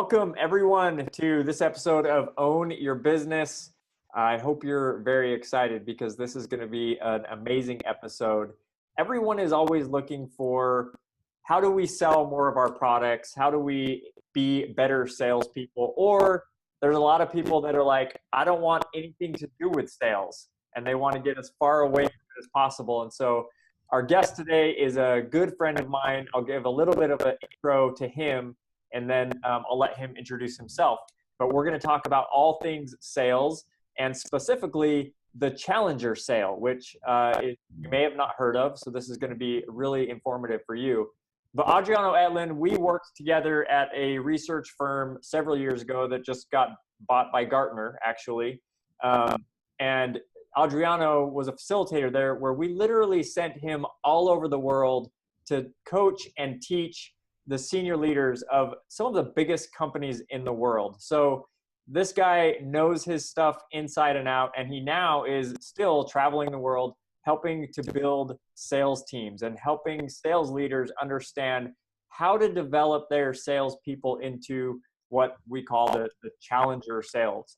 Welcome everyone to this episode of Own Your Business. I hope you're very excited because this is going to be an amazing episode. Everyone is always looking for how do we sell more of our products? How do we be better salespeople? Or there's a lot of people that are like, I don't want anything to do with sales, and they want to get as far away from it as possible. And so our guest today is a good friend of mine. I'll give a little bit of an intro to him, and then I'll let him introduce himself. But we're going to talk about all things sales, and specifically the Challenger sale, which you may have not heard of. So this is going to be really informative for you. But Adriano Etlin, we worked together at a research firm several years ago that just got bought by Gartner, actually. And Adriano was a facilitator there where we literally sent him all over the world to coach and teach the senior leaders of some of the biggest companies in the world. So this guy knows his stuff inside and out, and he now is still traveling the world helping to build sales teams and helping sales leaders understand how to develop their salespeople into what we call the Challenger sales.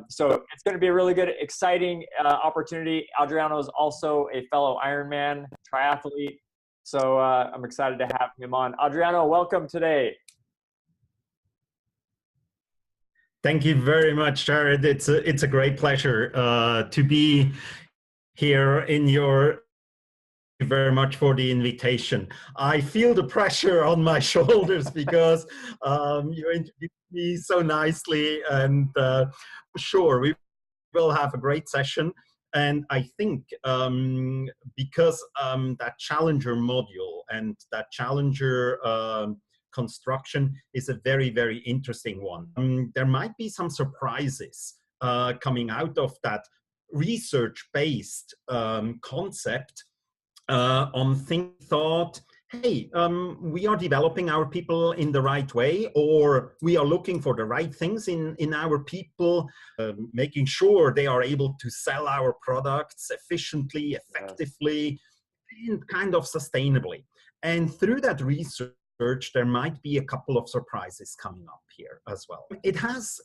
So it's going to be a really good, exciting opportunity. Adriano is also a fellow Ironman triathlete. So I'm excited to have him on. Adriano, welcome today. Thank you very much, Jared. It's a great pleasure to be here in your. Thank you very much for the invitation. I feel the pressure on my shoulders because you introduced me so nicely, and sure, we will have a great session. And I think because that Challenger module and that Challenger construction is a very, very interesting one. There might be some surprises coming out of that research-based concept on thought, hey, we are developing our people in the right way, or we are looking for the right things in our people, making sure they are able to sell our products efficiently, effectively, and kind of sustainably. And through that research, there might be a couple of surprises coming up here as well. It has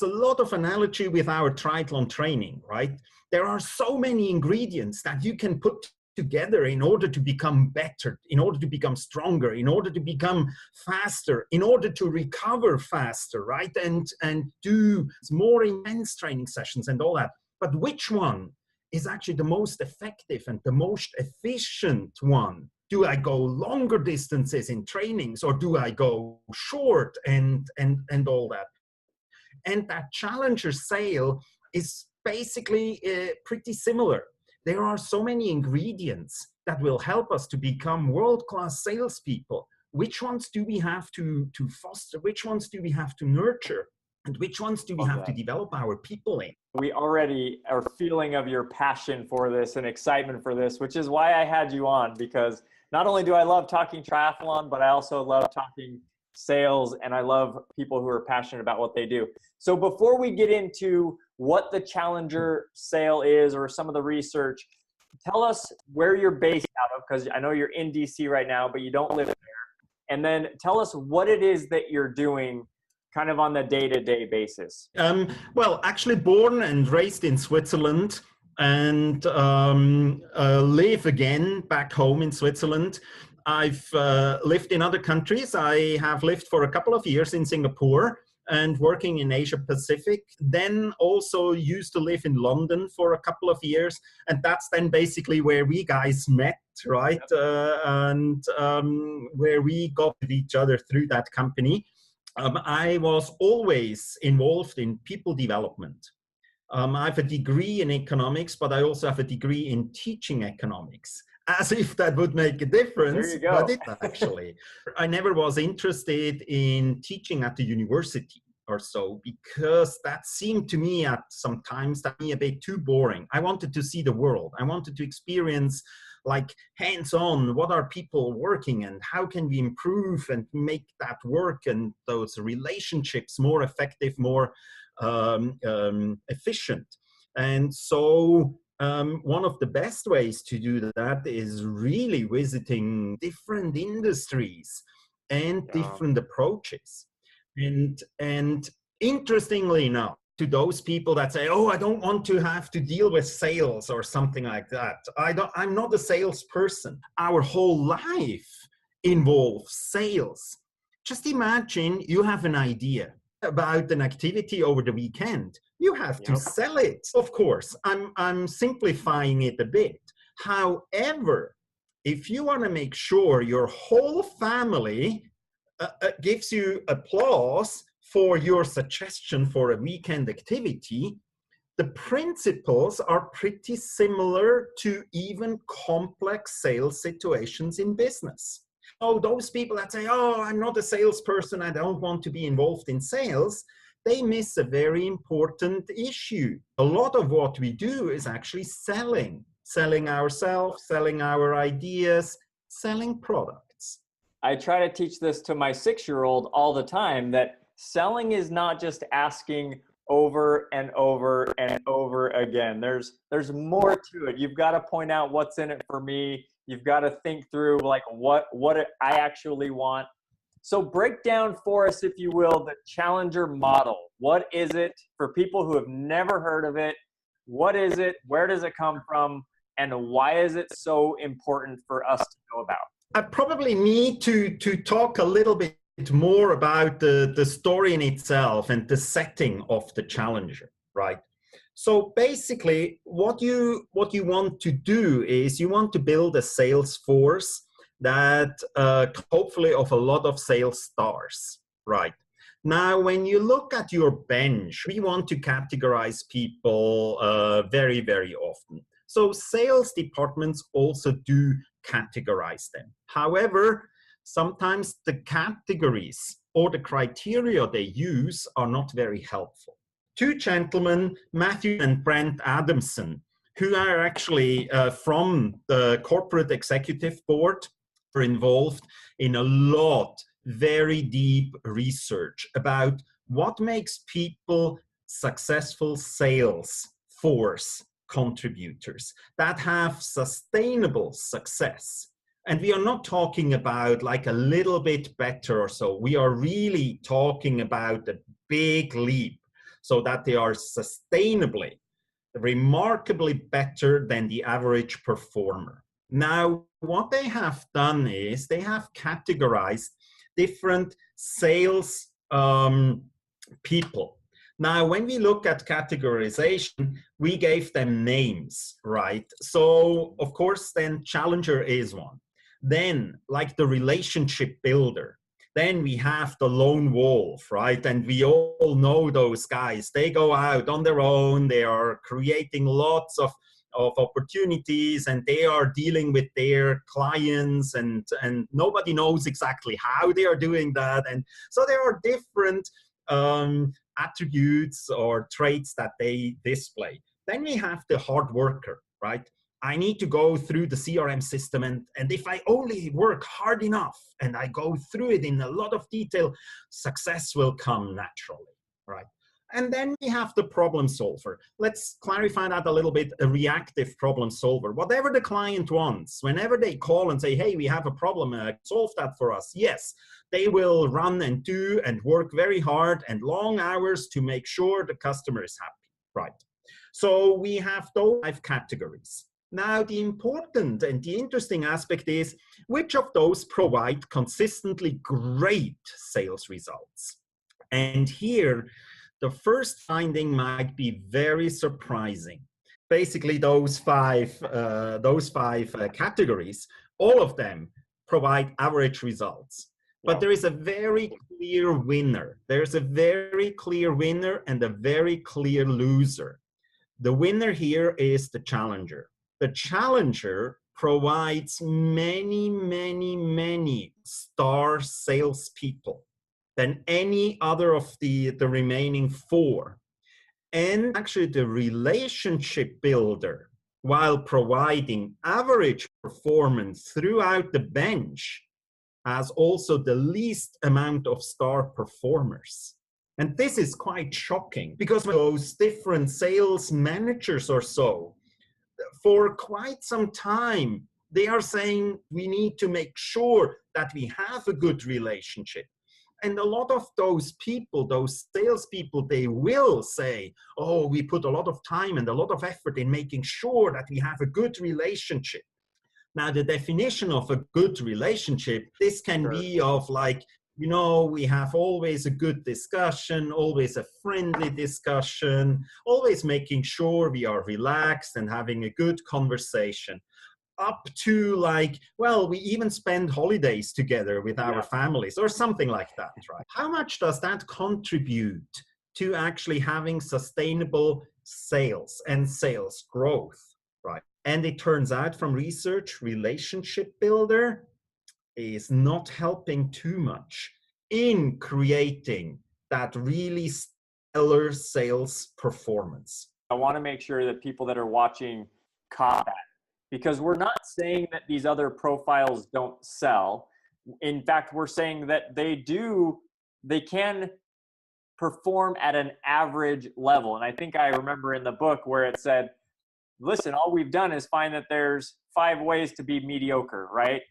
a lot of analogy with our triathlon training, right? There are so many ingredients that you can put together in order to become better, in order to become stronger, in order to become faster, in order to recover faster, right? And do more intense training sessions and all that. But which one is actually the most effective and the most efficient one? Do I go longer distances in trainings, or do I go short and all that? And that Challenger sale is basically pretty similar. There are so many ingredients that will help us to become world-class salespeople. Which ones do we have to foster? Which ones do we have to nurture? And which ones do we have to develop our people in? We already are feeling of your passion for this and excitement for this, which is why I had you on, because not only do I love talking triathlon, but I also love talking sales, and I love people who are passionate about what they do. So before we get into what the Challenger sale is or some of the research, tell us where you're based out of, because I know you're in DC right now, but you don't live there. And then tell us what it is that you're doing kind of on the day-to-day basis. Well, actually born and raised in Switzerland, and live again back home in Switzerland. I've lived in other countries. I have lived for a couple of years in Singapore and working in Asia Pacific. Then also used to live in London for a couple of years. And that's then basically where we guys met, right? And where we got with each other through that company. I was always involved in people development. I have a degree in economics, but I also have a degree in teaching economics. As if that would make a difference, there you go. But it actually. I never was interested in teaching at the university or so, because that seemed to me at some times a bit too boring. I wanted to see the world. I wanted to experience, like, hands-on, what are people working and how can we improve and make that work and those relationships more effective, more efficient. And so one of the best ways to do that is really visiting different industries and different approaches. And interestingly enough, to those people that say, oh, I don't want to have to deal with sales or something like that. I'm not a salesperson. Our whole life involves sales. Just imagine you have an idea about an activity over the weekend. You have to sell it. Of course, I'm simplifying it a bit. However, if you want to make sure your whole family gives you applause for your suggestion for a weekend activity, the principles are pretty similar to even complex sales situations in business. Oh, those people that say, oh, I'm not a salesperson, I don't want to be involved in sales, they miss a very important issue. A lot of what we do is actually selling ourselves, selling our ideas, selling products. I try to teach this to my 6-year-old all the time, that selling is not just asking over and over and over again. There's more to it. You've got to point out what's in it for me. You've got to think through like what I actually want. So break down for us, if you will, the challenger model. What is it for people who have never heard of it? What is it? Where does it come from? And why is it so important for us to know about? I probably need to talk a little bit more about the story in itself and the setting of the challenger, right? So basically, what you want to do is you want to build a sales force that hopefully of a lot of sales stars, right? Now, when you look at your bench, we want to categorize people very, very often. So sales departments also do categorize them. However, sometimes the categories or the criteria they use are not very helpful. Two gentlemen, Matthew and Brent Adamson, who are actually from the corporate executive board, are involved in a lot, very deep research about what makes people successful sales force contributors that have sustainable success. And we are not talking about like a little bit better or so. We are really talking about a big leap so that they are sustainably, remarkably better than the average performer. Now, what they have done is they have categorized different sales people. Now, when we look at categorization, we gave them names, right? So, of course, then challenger is one. Then, like the relationship builder, then we have the lone wolf, right? And we all know those guys. They go out on their own. They are creating lots of opportunities, and they are dealing with their clients, and nobody knows exactly how they are doing that. And so there are different attributes or traits that they display. Then we have the hard worker, right? I need to go through the CRM system, and if I only work hard enough and I go through it in a lot of detail, success will come naturally, right? And then we have the problem solver. Let's clarify that a little bit, a reactive problem solver. Whatever the client wants, whenever they call and say, hey, we have a problem, solve that for us. Yes, they will run and do and work very hard and long hours to make sure the customer is happy, right? So we have those 5 categories. Now, the important and the interesting aspect is which of those provide consistently great sales results. And here, the first finding might be very surprising. Basically, those five categories, all of them provide average results. But there is a very clear winner. There's a very clear winner and a very clear loser. The winner here is the challenger. The challenger provides many, many, many star salespeople than any other of the remaining 4. And actually the relationship builder, while providing average performance throughout the bench, has also the least amount of star performers. And this is quite shocking because those different sales managers or so, for quite some time, they are saying we need to make sure that we have a good relationship. And a lot of those people, those salespeople, they will say, oh, we put a lot of time and a lot of effort in making sure that we have a good relationship. Now, the definition of a good relationship, this can be of like, you know, we have always a good discussion, always a friendly discussion, always making sure we are relaxed and having a good conversation. Up to like, well, we even spend holidays together with our families or something like that, right? How much does that contribute to actually having sustainable sales and sales growth, right? And it turns out from research, relationship builder is not helping too much in creating that really stellar sales performance. I want to make sure that people that are watching caught that, because we're not saying that these other profiles don't sell. In fact, we're saying that they can perform at an average level. And I think I remember in the book where it said, listen, all we've done is find that there's 5 ways to be mediocre, right?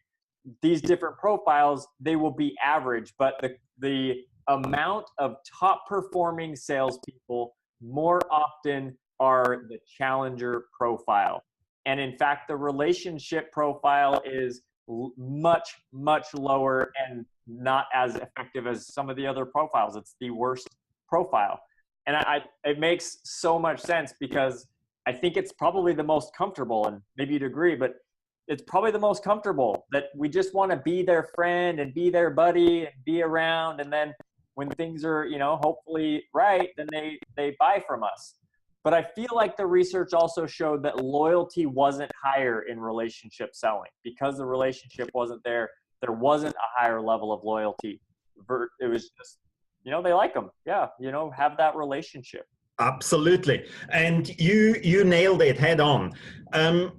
These different profiles, they will be average, but the amount of top performing salespeople more often are the challenger profile. And in fact, the relationship profile is much, much lower and not as effective as some of the other profiles. It's the worst profile. And it makes so much sense, because I think it's probably the most comfortable, and maybe you'd agree, but it's probably the most comfortable, that we just want to be their friend and be their buddy and be around. And then when things are, you know, hopefully right, then they buy from us. But I feel like the research also showed that loyalty wasn't higher in relationship selling, because the relationship wasn't there. There wasn't a higher level of loyalty. It was just, you know, they like them. Yeah. You know, have that relationship. Absolutely. And you nailed it head on. And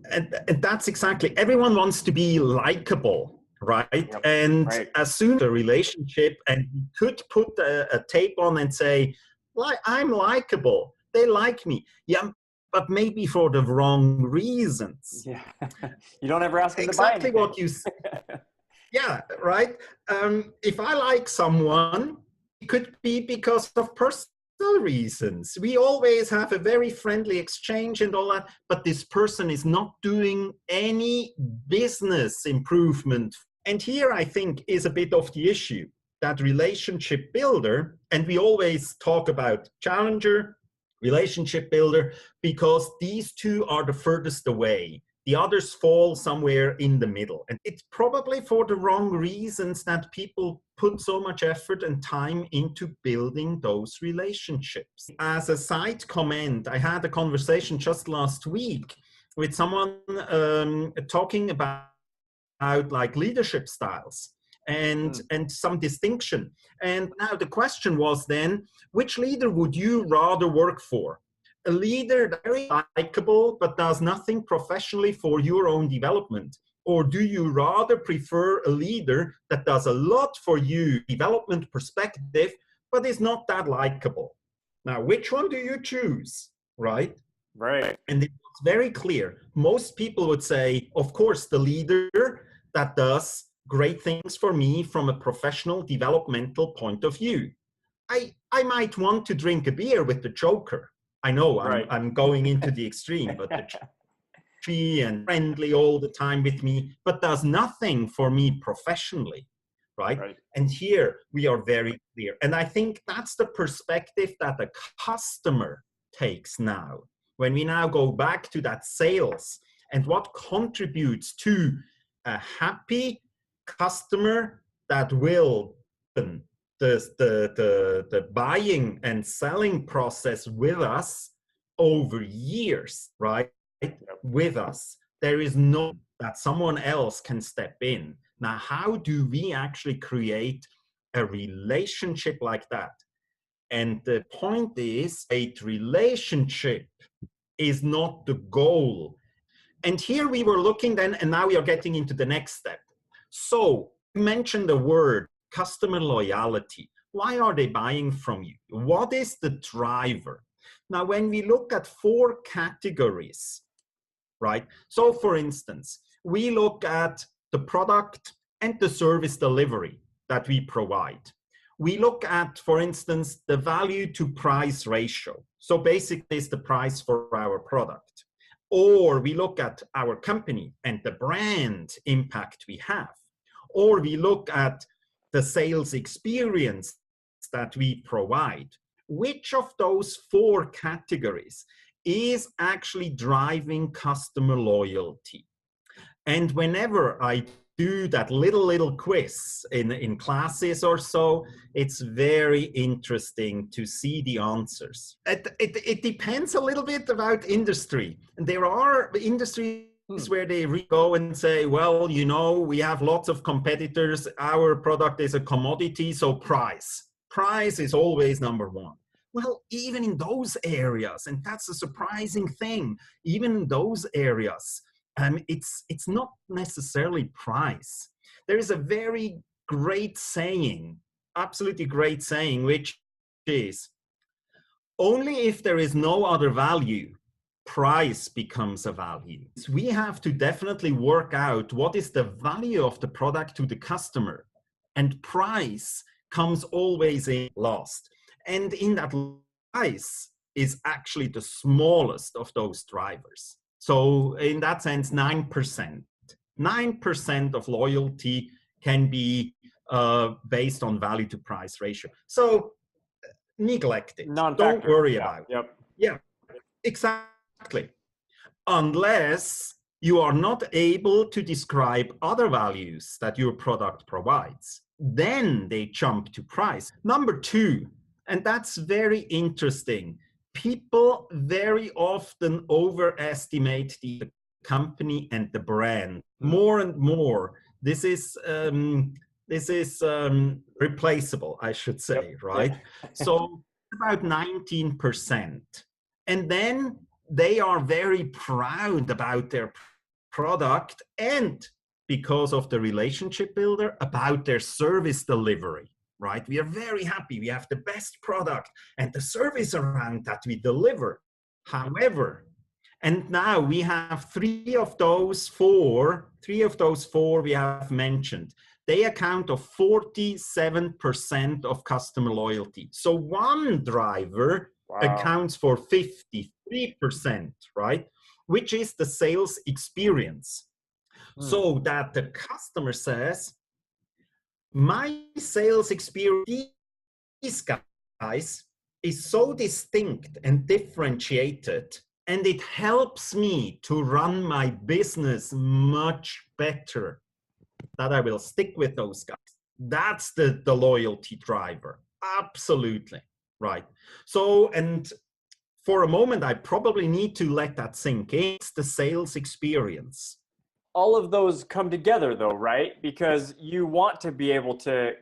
that's exactly, everyone wants to be likable, right? Yep. And right. As soon as a relationship, and you could put a tape on and say, like, I'm likable, they like me. Yeah, but maybe for the wrong reasons. Yeah. You don't ever ask them exactly to buy anything. What you yeah, right. If I like someone, it could be because of personal reasons. We always have a very friendly exchange and all that, but this person is not doing any business improvement. And here I think is a bit of the issue, that relationship builder, and we always talk about challenger, relationship builder, because these two are the furthest away. The others fall somewhere in the middle. And it's probably for the wrong reasons that people put so much effort and time into building those relationships. As a side comment, I had a conversation just last week with someone talking about like leadership styles and some distinction. And now the question was then, which leader would you rather work for? A leader that's very likable but does nothing professionally for your own development? Or do you rather prefer a leader that does a lot for you, development perspective, but is not that likable? Now, which one do you choose, right? Right. And it's very clear. Most people would say, of course, the leader that does great things for me from a professional developmental point of view. I might want to drink a beer with the joker. I know I'm going into the extreme, but the tree and friendly all the time with me, but does nothing for me professionally, right? And here we are very clear. And I think that's the perspective that the customer takes now. When we now go back to that sales and what contributes to a happy customer that will the buying and selling process with us over years, right? With us. There is no that someone else can step in. Now, how do we actually create a relationship like that? And the point is, a relationship is not the goal. And here we were looking then, and now we are getting into the next step. So, you mentioned the word customer loyalty. Why are they buying from you? What is the driver? Now, when we look at 4 categories, right? So, for instance, we look at the product and the service delivery that we provide. We look at, for instance, the value to price ratio. So basically it's the price for our product. Or we look at our company and the brand impact we have. Or we look at the sales experience that we provide. Which of those four categories is actually driving customer loyalty? And whenever I do that little quiz in classes or so, it's very interesting to see the answers. It depends a little bit about industry. And there are industries where they go and say, well, you know, we have lots of competitors. Our product is a commodity, so price is always number one. Well, even in those areas, and that's a surprising thing, even in those areas, it's not necessarily price. There is a very great saying, absolutely great saying, which is, only if there is no other value, price becomes a value. We have to definitely work out what is the value of the product to the customer, and price comes always in last. And in that, price is actually the smallest of those drivers. So in that sense, 9%. 9% of loyalty can be based on value to price ratio. So neglect it. Don't worry about it. Yep. Yeah, exactly. Unless you are not able to describe other values that your product provides. Then they jump to price. Number two, and that's very interesting, people very often overestimate the company and the brand more and more. This is replaceable, I should say, yep. Right? Yep. So about 19%. And then they are very proud about their product and, because of the relationship builder, about their service delivery. Right? We are very happy. We have the best product and the service around that we deliver. However, and now we have three of those four we have mentioned. They account for 47% of customer loyalty. So one driver accounts for 53%, right? Which is the sales experience. So that the customer says, my sales experience, these guys, is so distinct and differentiated, and it helps me to run my business much better, that I will stick with those guys. That's the loyalty driver. Absolutely. Right. So, and for a moment, I probably need to let that sink in. It's the sales experience. All of those come together though, right? Because you want to be able to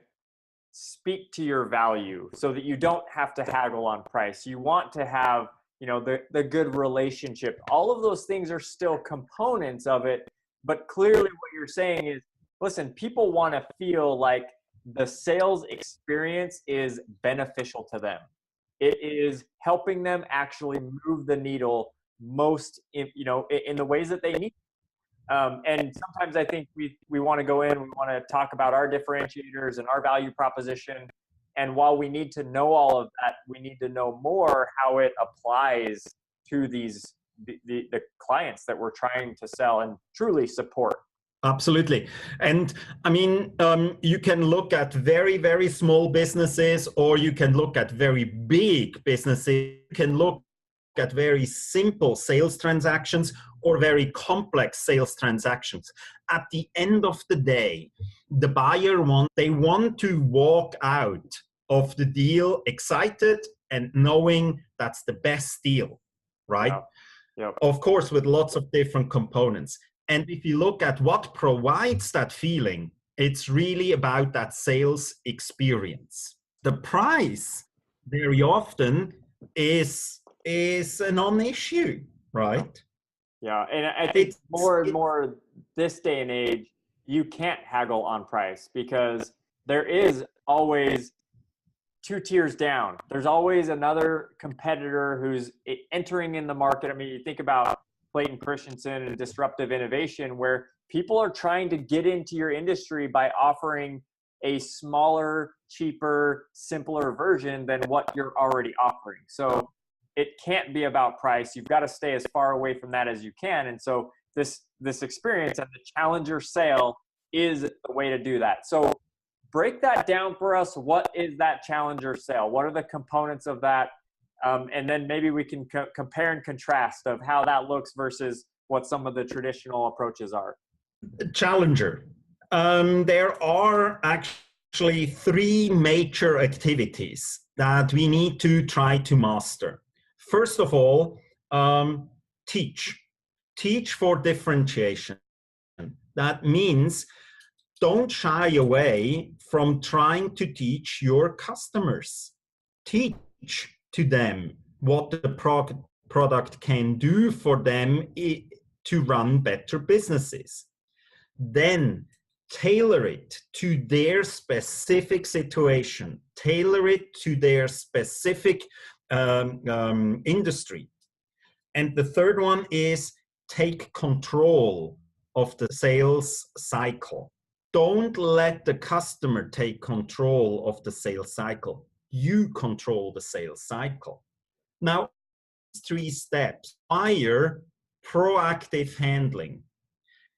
speak to your value so that you don't have to haggle on price. You want to have, you know, the good relationship. All of those things are still components of it, but clearly what you're saying is, listen, people want to feel like the sales experience is beneficial to them. It is helping them actually move the needle most, in the ways that they need. And sometimes I think we want to go in, we want to talk about our differentiators and our value proposition. And while we need to know all of that, we need to know more how it applies to the clients that we're trying to sell and truly support. Absolutely. And I mean, you can look at very, very small businesses, or you can look at very big businesses. You can look at very simple sales transactions or very complex sales transactions. At the end of the day, the buyer they want to walk out of the deal excited and knowing that's the best deal, right? Yeah. Yep. Of course, with lots of different components. And if you look at what provides that feeling, it's really about that sales experience. The price very often is a non-issue, right? Yeah, and I think more and more this day and age, you can't haggle on price because there is always two tiers down. There's always another competitor who's entering in the market. I mean, you think about Clayton Christensen and disruptive innovation, where people are trying to get into your industry by offering a smaller, cheaper, simpler version than what you're already offering. So it can't be about price. You've got to stay as far away from that as you can. And so this experience and the challenger sale is the way to do that. So break that down for us. What is that challenger sale? What are the components of that? And then maybe we can compare and contrast of how that looks versus what some of the traditional approaches are. Challenger. There are actually three major activities that we need to try to master. First of all, teach. Teach for differentiation. That means don't shy away from trying to teach your customers. Teach to them what the product can do for them to run better businesses. Then tailor it to their specific situation, tailor it to their specific industry. And the third one is take control of the sales cycle. Don't let the customer take control of the sales cycle. You control the sales cycle. Now, 3 steps require proactive handling.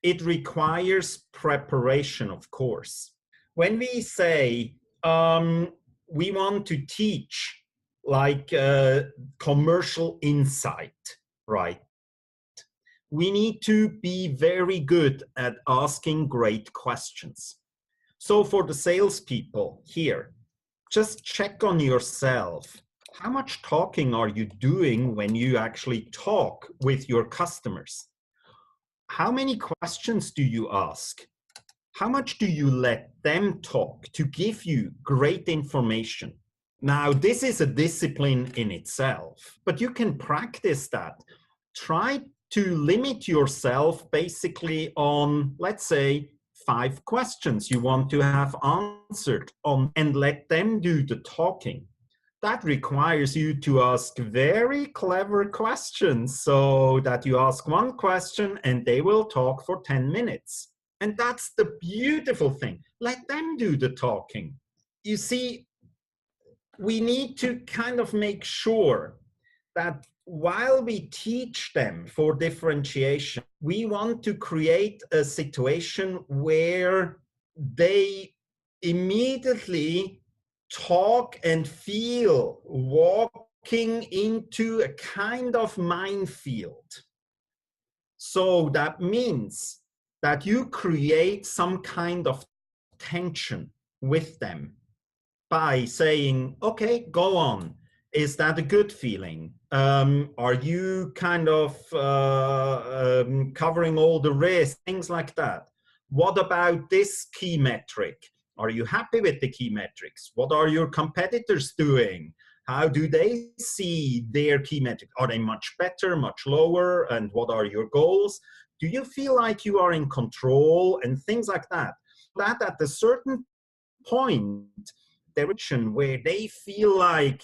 It requires preparation, of course. When we say we want to teach like commercial insight, right? We need to be very good at asking great questions. So for the salespeople here, just check on yourself. How much talking are you doing when you actually talk with your customers? How many questions do you ask? How much do you let them talk to give you great information? Now, this is a discipline in itself, but you can practice that. Try to limit yourself basically on, let's say, 5 questions you want to have answered on, and let them do the talking. That requires you to ask very clever questions, so that you ask one question and they will talk for 10 minutes. And that's the beautiful thing. Let them do the talking. You see, we need to kind of make sure that while we teach them for differentiation, we want to create a situation where they immediately talk and feel walking into a kind of minefield. So that means that you create some kind of tension with them by saying, okay, go on. Is that a good feeling? Are you kind of covering all the risks, things like that? What about this key metric? Are you happy with the key metrics? What are your competitors doing? How do they see their key metrics? Are they much better, much lower? And what are your goals? Do you feel like you are in control and things like that? That at a certain point, direction where they feel like,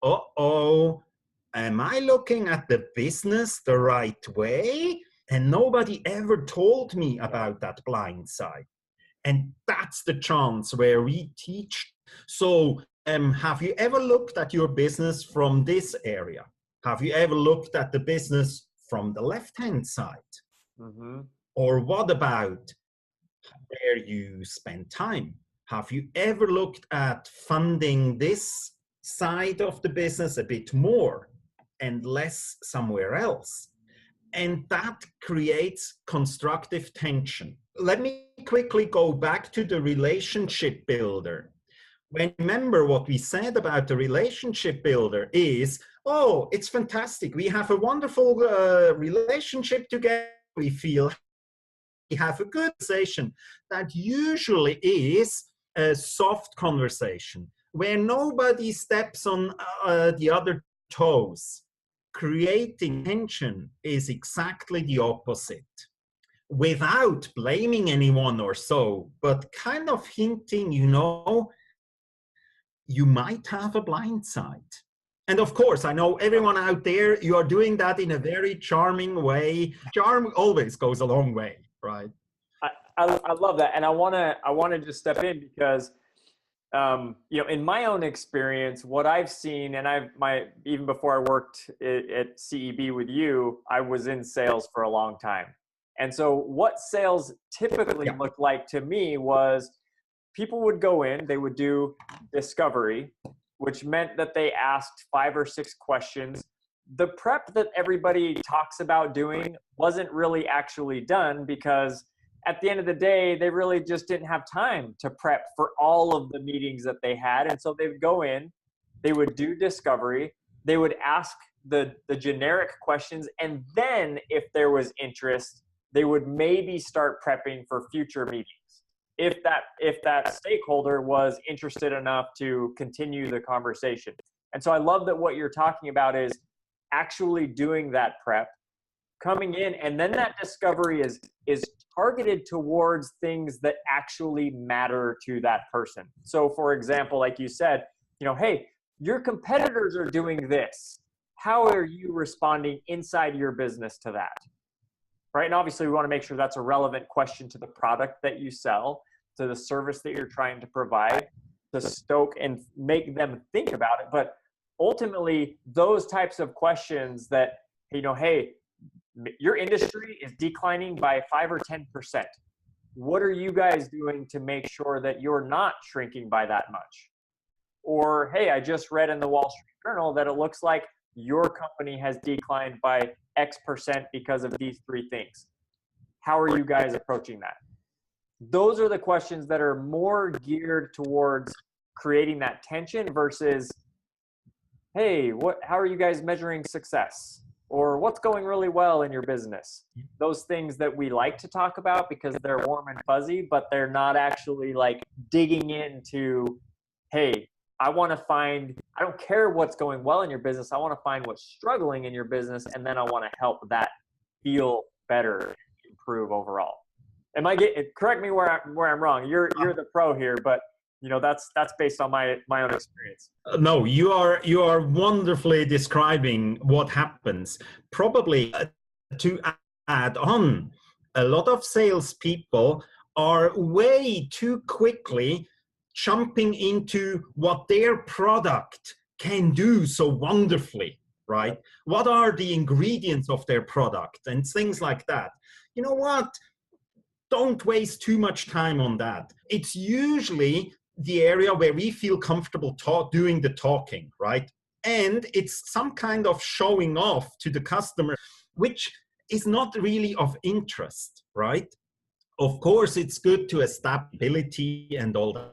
uh-oh, am I looking at the business the right way? And nobody ever told me about that blind side. And that's the chance where we teach. So have you ever looked at your business from this area? Have you ever looked at the business from the left-hand side? Mm-hmm. Or what about where you spend time? Have you ever looked at funding this side of the business a bit more and less somewhere else? And that creates constructive tension. Let me quickly go back to the relationship builder. Remember what we said about the relationship builder is, oh, it's fantastic. We have a wonderful relationship together. We feel we have a good conversation. That usually is a soft conversation where nobody steps on the other toes. Creating tension is exactly the opposite. Without blaming anyone or so, but kind of hinting, you know, you might have a blind side. And of course, I know everyone out there, you are doing that in a very charming way. Charm always goes a long way, right? I love that, and I wanna just step in because in my own experience, what I've seen, and even before I worked at CEB with you, I was in sales for a long time. And so what sales typically Yeah. looked like to me was people would go in, they would do discovery, which meant that they asked 5 or 6 questions. The prep that everybody talks about doing wasn't really actually done because at the end of the day, they really just didn't have time to prep for all of the meetings that they had. And so they would go in, they would do discovery, they would ask the generic questions, and then if there was interest, they would maybe start prepping for future meetings. If that stakeholder was interested enough to continue the conversation. And so I love that what you're talking about is actually doing that prep, coming in, and then that discovery is targeted towards things that actually matter to that person. So for example, like you said, hey, your competitors are doing this. How are you responding inside your business to that? Right? And obviously we want to make sure that's a relevant question to the product that you sell, to the service that you're trying to provide, to stoke and make them think about it. But ultimately, those types of questions that, hey, your industry is declining by 5 or 10%. What are you guys doing to make sure that you're not shrinking by that much? Or, hey, I just read in the Wall Street Journal that it looks like your company has declined by X% because of these 3 things. How are you guys approaching that? Those are the questions that are more geared towards creating that tension versus, hey, how are you guys measuring success? Or what's going really well in your business? Those things that we like to talk about because they're warm and fuzzy, but they're not actually like digging into, hey, I don't care what's going well in your business. I want to find what's struggling in your business, and then I want to help that feel better, improve overall. Correct me where I'm wrong. You're the pro here, but that's based on my own experience. No, you are wonderfully describing what happens. Probably to add on, a lot of salespeople are way too quickly jumping into what their product can do so wonderfully, right? What are the ingredients of their product and things like that? You know what? Don't waste too much time on that. It's usually the area where we feel comfortable doing the talking, right? And it's some kind of showing off to the customer, which is not really of interest, right? Of course, it's good to establish ability and all that.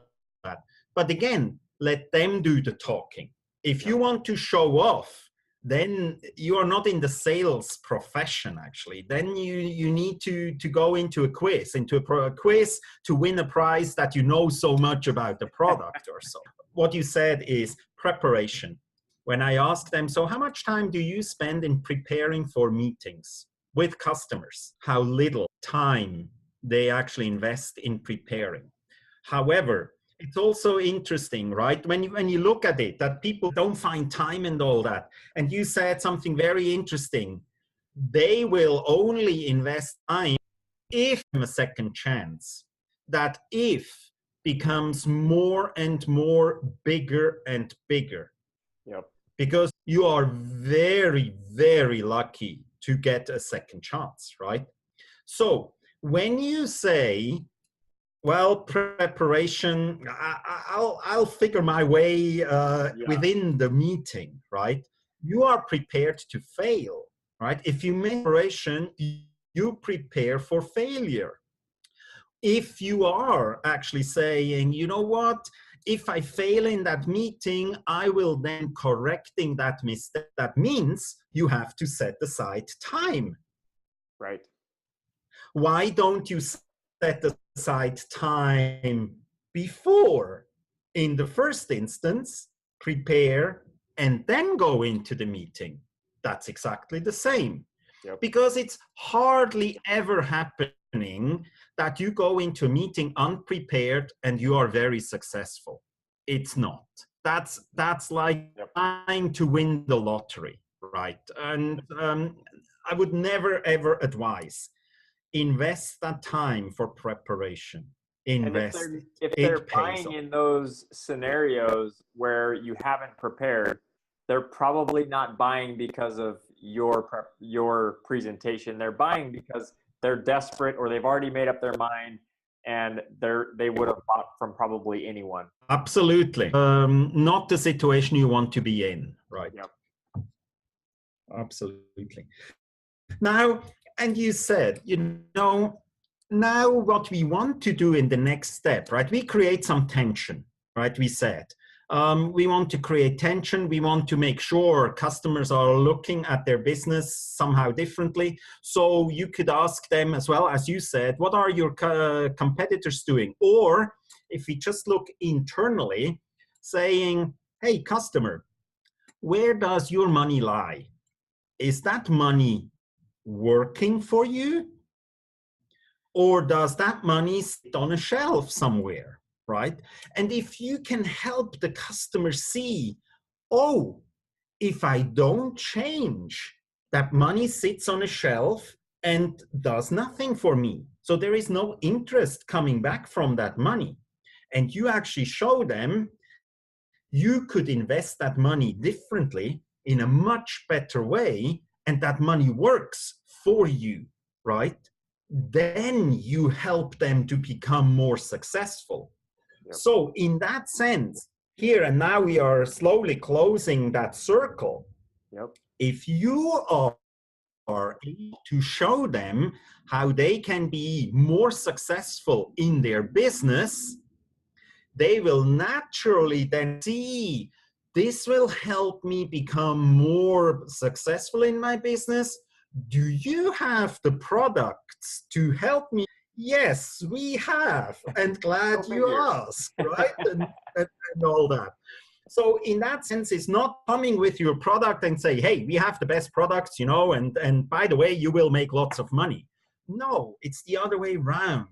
But again, let them do the talking. If you want to show off, then you are not in the sales profession, actually. Then you need to go into a quiz to win a prize that you know so much about the product or so. What you said is preparation. When I ask them, so how much time do you spend in preparing for meetings with customers? How little time they actually invest in preparing. However, it's also interesting, right? When you look at it, that people don't find time and all that. And you said something very interesting. They will only invest time if a second chance. That if becomes more and more bigger and bigger. Yep. Because you are very, very lucky to get a second chance, right? So when you say, well, preparation, I'll figure my way within the meeting, right? You are prepared to fail, right? If you make preparation, you prepare for failure. If you are actually saying, you know what, if I fail in that meeting, I will then correcting that mistake. That means you have to set aside time. Right. Why don't you set aside time before, in the first instance, prepare and then go into the meeting? That's exactly the same. Yep. Because it's hardly ever happening that you go into a meeting unprepared and you are very successful. It's not. That's like trying to win the lottery, right? And I would never, ever advise. invest that time for preparation. And if Invest they're it. if they're It pays buying off. in those scenarios where you haven't prepared, they're probably not buying because of your presentation. They're buying because they're desperate or they've already made up their mind and they would have bought from probably anyone. Absolutely. Not the situation you want to be in, right? Yep. Absolutely. Now, and you said, now what we want to do in the next step, right? We create some tension, right? We said, we want to create tension. We want to make sure customers are looking at their business somehow differently. So you could ask them as well, as you said, what are your competitors doing? Or if we just look internally, saying, hey, customer, where does your money lie? Is that money working for you? Or does that money sit on a shelf somewhere, right? And if you can help the customer see, oh, if I don't change, that money sits on a shelf and does nothing for me. So there is no interest coming back from that money. And you actually show them you could invest that money differently in a much better way, and that money works for you, right? Then you help them to become more successful. Yep. So in that sense, here and now we are slowly closing that circle. Yep. If you are able to show them how they can be more successful in their business, they will naturally then see this will help me become more successful in my business. Do you have the products to help me? Yes, we have, and glad you asked, right? and all that. So in that sense, it's not coming with your product and say, hey, we have the best products, and by the way, you will make lots of money. No, it's the other way around.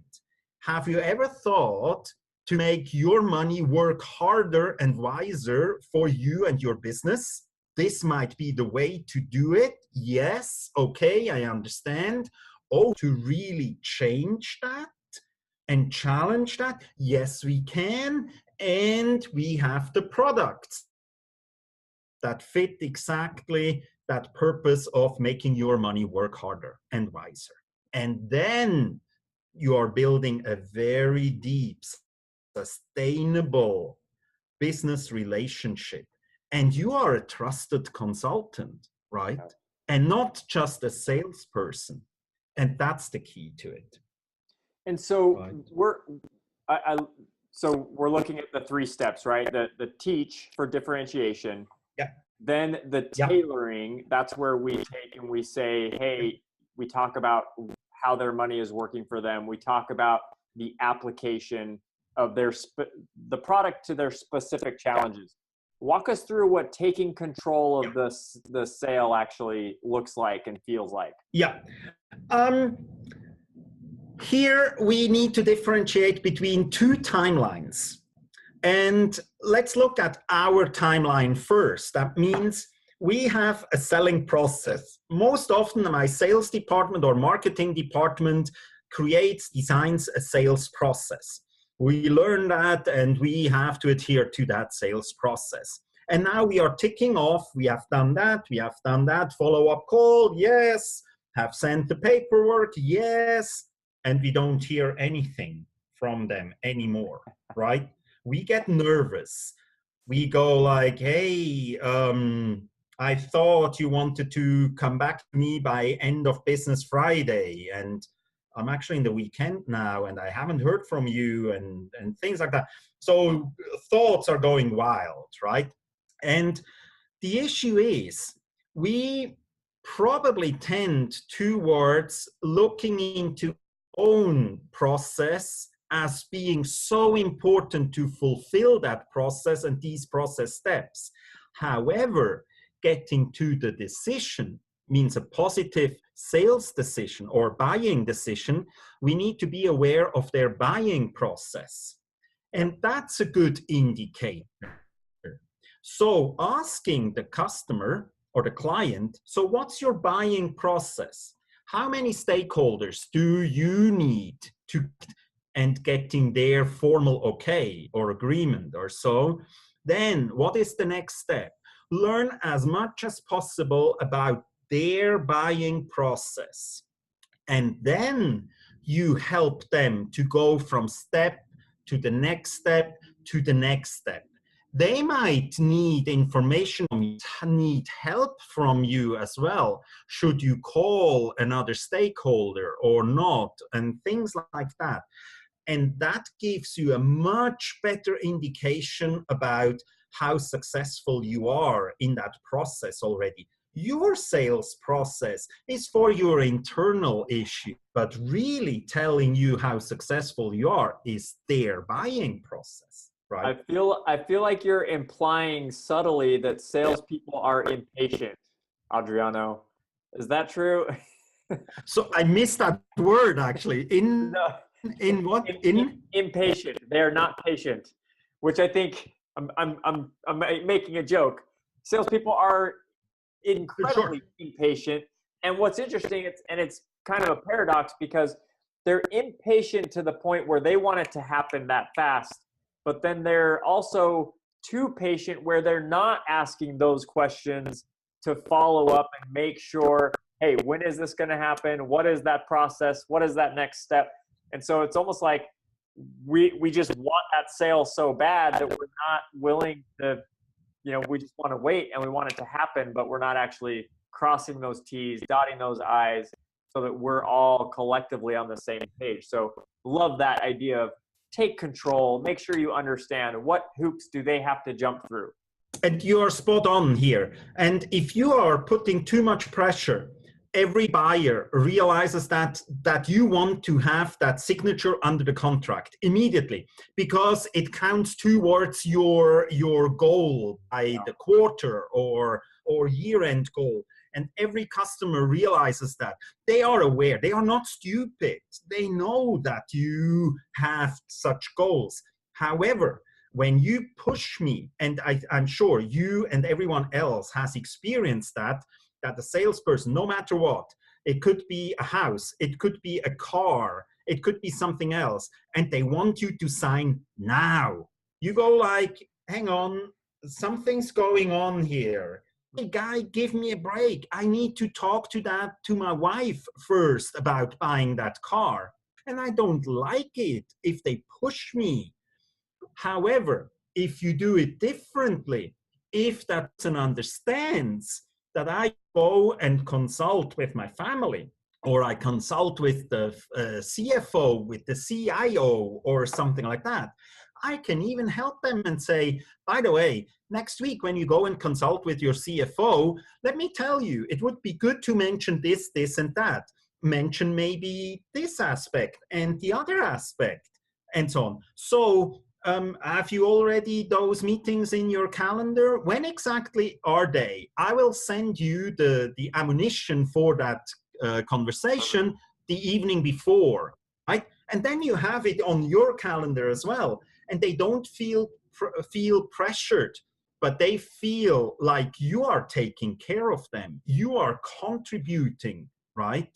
Have you ever thought to make your money work harder and wiser for you and your business? This might be the way to do it. Yes, okay, I understand. Oh, to really change that and challenge that? Yes, we can. And we have the products that fit exactly that purpose of making your money work harder and wiser. And then you are building a very deep, sustainable business relationship. And you are a trusted consultant, right? And not just a salesperson. And that's the key to it. And so we're looking at the 3 steps, right? The teach for differentiation. Yeah. Then the tailoring, that's where we take and we say, hey, we talk about how their money is working for them. We talk about the application of the product to their specific challenges. Walk us through what taking control of the sale actually looks like and feels like. Yeah. Here we need to differentiate between 2 timelines. And let's look at our timeline first. That means we have a selling process. Most often my sales department or marketing department designs a sales process. We learn that and we have to adhere to that sales process. And now we are ticking off, we have done that, follow-up call, yes, have sent the paperwork, yes, and we don't hear anything from them anymore, right? We get nervous. We go like, hey, I thought you wanted to come back to me by end of business Friday, and I'm actually in the weekend now, and I haven't heard from you, and things like that. So thoughts are going wild, right? And the issue is, we probably tend towards looking into own process as being so important to fulfill that process and these process steps. However, getting to the decision means a positive sales decision or buying decision. We need to be aware of their buying process. And that's a good indicator. So asking the customer or the client, so what's your buying process? How many stakeholders do you need to and getting their formal okay or agreement or so? Then what is the next step? Learn as much as possible about their buying process. And then you help them to go from step to the next step to the next step. They might need information, need help from you as well. Should you call another stakeholder or not, and things like that. And that gives you a much better indication about how successful you are in that process already. Your sales process is for your internal issue, but really telling you how successful you are is their buying process, right? I feel like you're implying subtly that salespeople are impatient, Adriano. Is that true? So I missed that word actually. No. In what? In Impatient. They're not patient, which I think I'm making a joke. Salespeople are sure. incredibly impatient, and what's interesting, it's kind of a paradox because they're impatient to the point where they want it to happen that fast, but then they're also too patient where they're not asking those questions to follow up and make sure, hey, when is this going to happen? What is that process? What is that next step? And so it's almost like we just want that sale so bad that we're not willing to, we just want to wait and we want it to happen, but we're not actually crossing those T's, dotting those I's so that we're all collectively on the same page. So love that idea of take control, make sure you understand what hoops do they have to jump through. And you are spot on here. And if you are putting too much pressure, every buyer realizes that you want to have that signature under the contract immediately because it counts towards your goal by the quarter or year-end goal. And every customer realizes that. They are aware. They are not stupid. They know that you have such goals. However, when you push me, and I'm sure you and everyone else has experienced that the salesperson, no matter what, it could be a house, it could be a car, it could be something else, and they want you to sign now. You go like, hang on, something's going on here. Hey guy, give me a break. I need to talk to my wife first about buying that car. And I don't like it if they push me. However, if you do it differently, if that person understands that I go and consult with my family, or I consult with the CFO, with the CIO, or something like that, I can even help them and say, by the way, next week when you go and consult with your CFO, let me tell you, it would be good to mention this, this, and that. Mention maybe this aspect and the other aspect, and so on. So have you already those meetings in your calendar? When exactly are they? I will send you the ammunition for that conversation the evening before, right? And then you have it on your calendar as well. And they don't feel pressured, but they feel like you are taking care of them. You are contributing, right?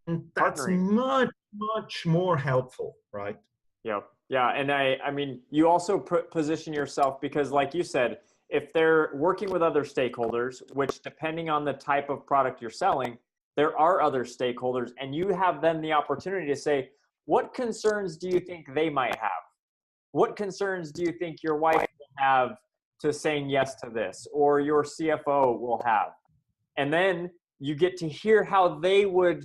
And that's Partnering. much, much more helpful, right? Yep. Yeah. And I mean, you also position yourself because, like you said, if they're working with other stakeholders, which depending on the type of product you're selling, there are other stakeholders, and you have then the opportunity to say, what concerns do you think they might have? What concerns do you think your wife will have to saying yes to this, or your CFO will have? And then you get to hear how they would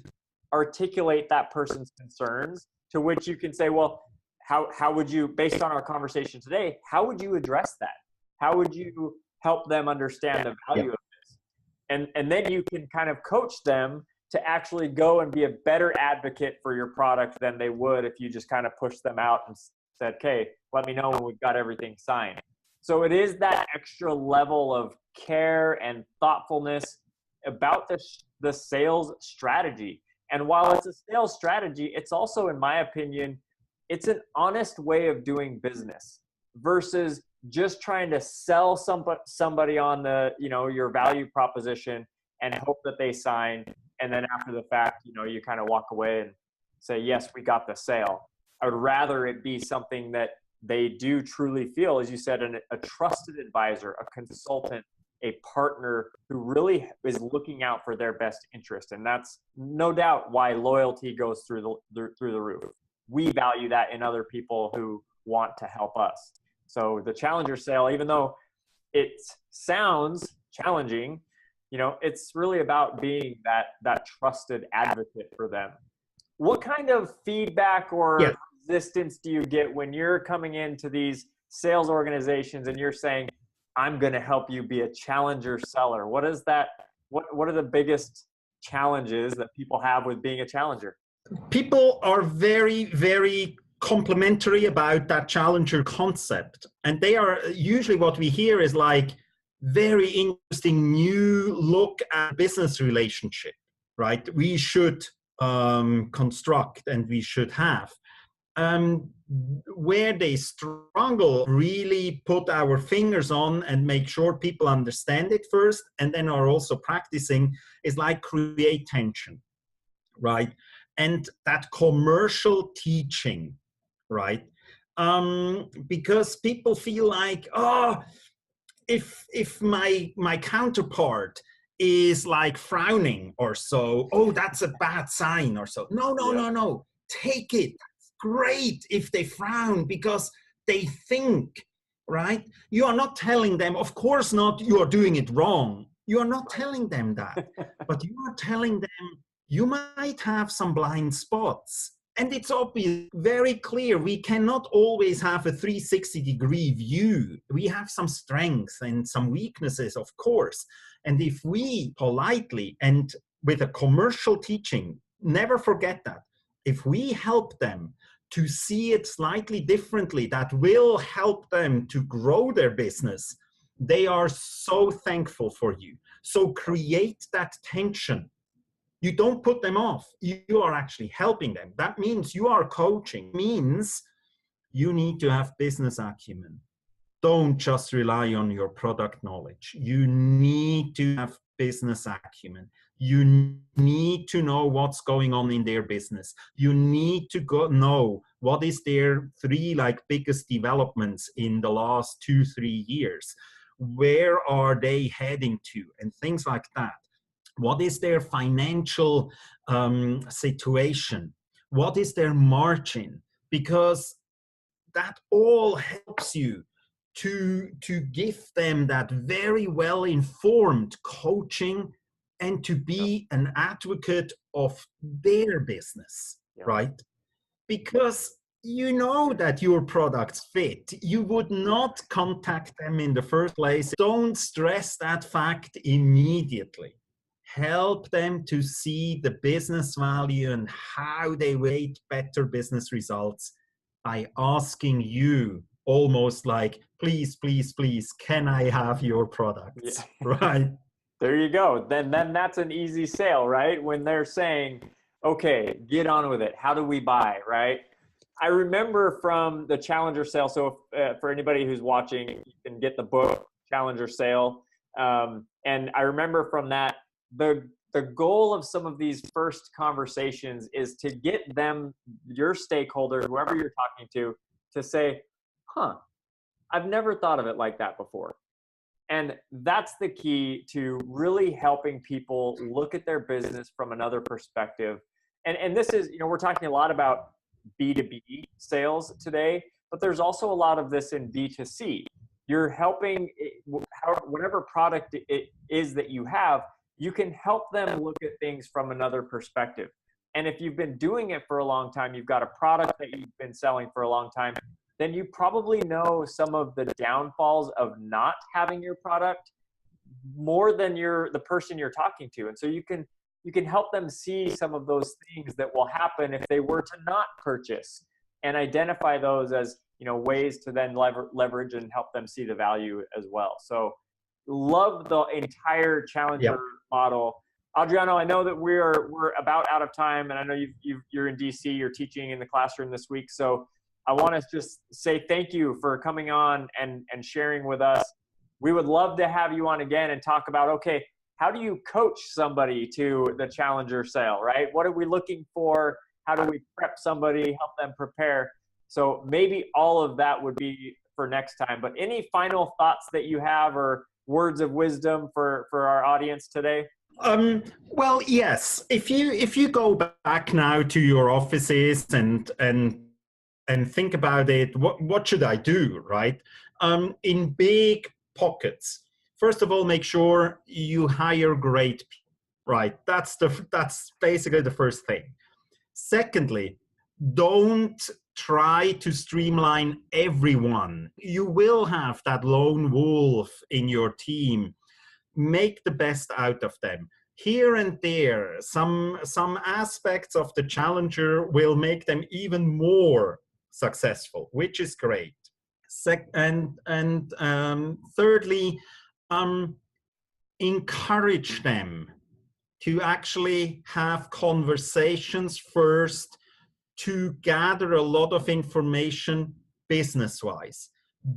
articulate that person's concerns, to which you can say, well, how would you, based on our conversation today, how would you address that? How would you help them understand the value of this? And then you can kind of coach them to actually go and be a better advocate for your product than they would if you just kind of pushed them out and said, okay, let me know when we've got everything signed. So it is that extra level of care and thoughtfulness about the sales strategy. And while it's a sales strategy, it's also, in my opinion, it's an honest way of doing business versus just trying to sell somebody on the, your value proposition and hope that they sign. and then after the fact, you kind of walk away and say, yes, we got the sale. I would rather it be something that they do truly feel, as you said, a trusted advisor, a consultant, a partner who really is looking out for their best interest. And that's no doubt why loyalty goes through the roof. We value that in other people who want to help us. So the challenger sale, even though it sounds challenging, it's really about being that trusted advocate for them. What kind of feedback or resistance do you get when you're coming into these sales organizations and you're saying, I'm going to help you be a challenger seller? What is that? What are the biggest challenges that people have with being a challenger? People are very, very complimentary about that challenger concept. And they are usually, what we hear is like very interesting new look at business relationship, right? We should construct and we should have. Where they struggle, really put our fingers on and make sure people understand it first, and then are also practicing, is like create tension, right? And that commercial teaching, right? Because people feel like, if my counterpart is like frowning or so, that's a bad sign or so. No. Take it. Great if they frown because they think, right? You are not telling them, of course not, you are doing it wrong. You are not telling them that, but you are telling them you might have some blind spots. And it's obvious, very clear, we cannot always have a 360-degree view. We have some strengths and some weaknesses, of course. And if we politely and with a commercial teaching, never forget that, if we help them to see it slightly differently, that will help them to grow their business, they are so thankful for you. So create that tension. You don't put them off. You are actually helping them. That means you are coaching. It means you need to have business acumen. Don't just rely on your product knowledge. You need to have business acumen. You need to know what's going on in their business. You need to know what is their three biggest developments in the last 2-3 years. Where are they heading to? And things like that. What is their financial situation? What is their margin? Because that all helps you to give them that very well-informed coaching and to be an advocate of their business, right? Because you know that your products fit. You would not contact them in the first place. Don't stress that fact immediately. Help them to see the business value and how they create better business results by asking you almost like, please, can I have your products, right? There you go. Then that's an easy sale, right? When they're saying, okay, get on with it. How do we buy, right? I remember from the Challenger sale. So for anybody who's watching, you can get the book Challenger Sale. And I remember from that, the goal of some of these first conversations is to get them, your stakeholders, whoever you're talking to say, I've never thought of it like that before. And that's the key to really helping people look at their business from another perspective. And this is, we're talking a lot about B2B sales today, but there's also a lot of this in B2C. You're helping, whatever product it is that you have, you can help them look at things from another perspective. And if you've been doing it for a long time, you've got a product that you've been selling for a long time, then you probably know some of the downfalls of not having your product more than the person you're talking to. And so you can help them see some of those things that will happen if they were to not purchase, and identify those as ways to then leverage and help them see the value as well. So love the entire Challenger model. Adriano, I know that we're about out of time, and I know you're in DC, you're teaching in the classroom this week. So I want to just say thank you for coming on and sharing with us. We would love to have you on again and talk about, okay, how do you coach somebody to the challenger sale, right? What are we looking for? How do we prep somebody, help them prepare? So maybe all of that would be for next time. But any final thoughts that you have or words of wisdom for our audience today? Well, yes. If you go back now to your offices and think about it, what should I do, right? In big pockets, first of all, make sure you hire great people, right? That's basically the first thing. Secondly, don't try to streamline everyone. You will have that lone wolf in your team. Make the best out of them. Here and there, some aspects of the challenger will make them even more successful, which is great. Thirdly, encourage them to actually have conversations first to gather a lot of information business-wise.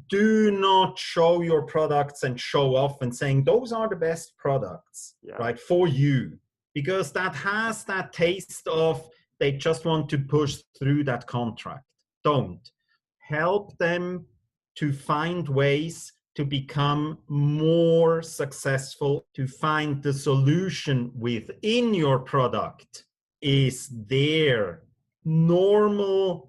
Do not show your products and show off and saying those are the best products, right, for you, because that has that taste of they just want to push through that contract. Don't. Help them to find ways to become more successful, to find the solution within your product is their normal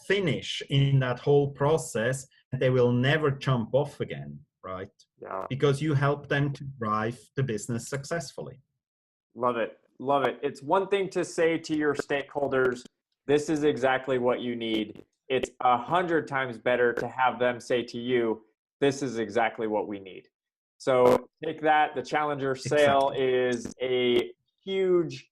finish in that whole process. They will never jump off again, right? Yeah. Because you help them to drive the business successfully. Love it. Love it. It's one thing to say to your stakeholders, this is exactly what you need. It's 100 times better to have them say to you, this is exactly what we need. So take that. The challenger sale is a huge,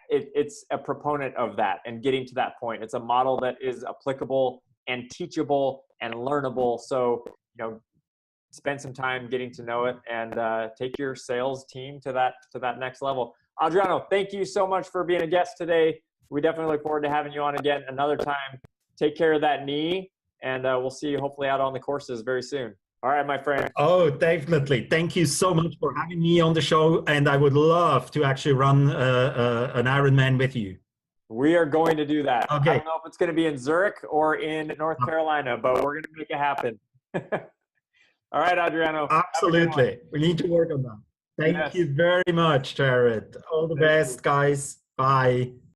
it's a proponent of that and getting to that point. It's a model that is applicable and teachable and learnable. So, spend some time getting to know it and take your sales team to that next level. Adriano, thank you so much for being a guest today. We definitely look forward to having you on again another time. Take care of that knee, and we'll see you hopefully out on the courses very soon. All right, my friend. Oh, definitely. Thank you so much for having me on the show, and I would love to actually run an Ironman with you. We are going to do that. Okay. I don't know if it's going to be in Zurich or in North Carolina, but we're going to make it happen. All right, Adriano. Absolutely. We need to work on that. Thank you very much, Jared. All the best, guys. Bye.